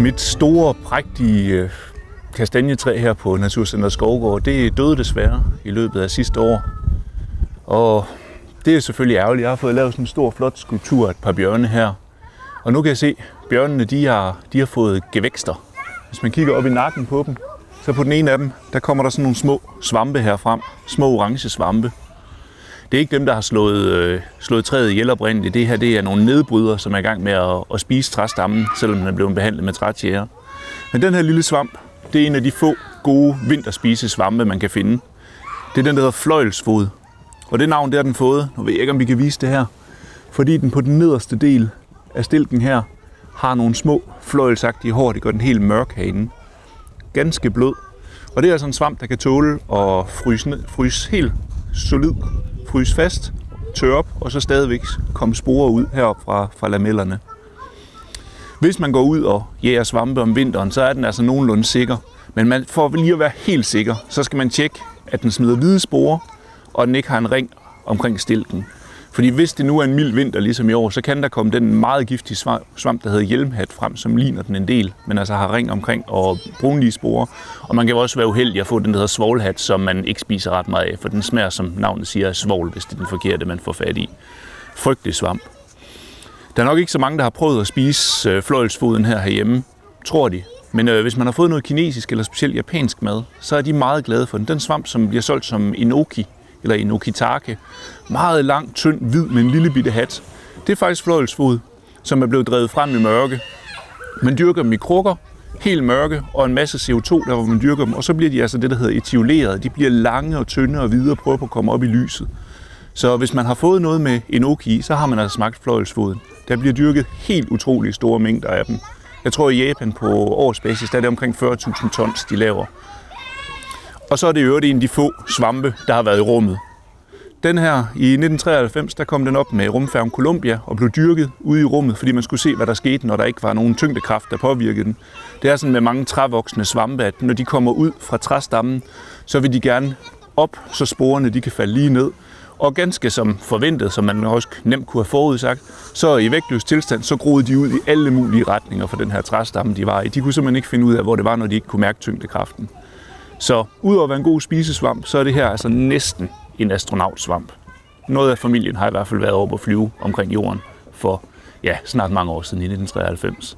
Mit store, prægtige kastanjetræ her på Naturcenter Skovgård, det døde desværre i løbet af sidste år. Og det er selvfølgelig ærgerligt. Jeg har fået lavet sådan en stor, flot skulptur af et par bjørne her. Og nu kan jeg se, at bjørnene de har fået gevækster. Hvis man kigger op i nakken på dem, så på den ene af dem, der kommer der sådan nogle små svampe her frem. Små orange svampe. Det er ikke dem, der har slået træet ihjel oprindeligt. Det her det er nogle nedbrydere, som er i gang med at spise træstammen, selvom den er blevet behandlet med trætjære. Men den her lille svamp, det er en af de få gode vinterspisesvampe, man kan finde. Det er den, der hedder fløjelsfod. Og det navn, det har den fået. Nu ved jeg ikke, om vi kan vise det her. Fordi den på den nederste del af stilken her har nogle små fløjelsagtige hår. Det gør den helt mørk herinde. Ganske blød. Og det er altså en svamp, der kan tåle at fryse helt solid, fryse fast, tørre op, og så stadigvæk komme sporer ud heroppe fra lamellerne. Hvis man går ud og jæger svampe om vinteren, så er den altså nogenlunde sikker. Men for lige at være helt sikker, så skal man tjekke, at den smider hvide sporer, og den ikke har en ring omkring stilken. Fordi hvis det nu er en mild vinter, ligesom i år, så kan der komme den meget giftige svamp, der hedder hjelmhat frem, som ligner den en del, men altså har ring omkring og brunlige sporer. Og man kan også være uheldig at få den, der hedder svovlhat, som man ikke spiser ret meget af, for den smager, som navnet siger, af svovl, hvis det er den forkerte, man får fat i. Frygtelig svamp. Der er nok ikke så mange, der har prøvet at spise fløjelsfoden herhjemme, tror de. Men hvis man har fået noget kinesisk eller specielt japansk mad, så er de meget glade for den. Den svamp, som bliver solgt som enoki, eller enokitake, meget lang, tynd, hvid med en lille bitte hat. Det er faktisk fløjelsfod, som er blevet drevet frem i mørke. Man dyrker dem i krukker, helt mørke, og en masse CO2, der hvor man dyrker dem, og så bliver de altså det, der hedder etioleret. De bliver lange og tynde og hvide og prøver på at komme op i lyset. Så hvis man har fået noget med enoki, så har man altså smagt fløjelsfoden. Der bliver dyrket helt utrolig store mængder af dem. Jeg tror i Japan på årsbasis, der er det omkring 40.000 tons, de laver. Og så er det jo en af de få svampe, der har været i rummet. Den her, i 1993, der kom den op med rumfærgen Columbia og blev dyrket ude i rummet, fordi man skulle se, hvad der skete, når der ikke var nogen tyngdekraft, der påvirkede den. Det er sådan med mange trævoksne svampe, at når de kommer ud fra træstammen, så vil de gerne op, så sporene de kan falde lige ned. Og ganske som forventet, som man også nemt kunne have forudsagt, så i vægtløs tilstand, så groede de ud i alle mulige retninger for den her træstamme, de var i. De kunne simpelthen ikke finde ud af, hvor det var, når de ikke kunne mærke tyngdekraften. Så udover at være en god spisesvamp, så er det her altså næsten en astronautsvamp. Noget af familien har i hvert fald været oppe at flyve omkring jorden for snart mange år siden i 1993.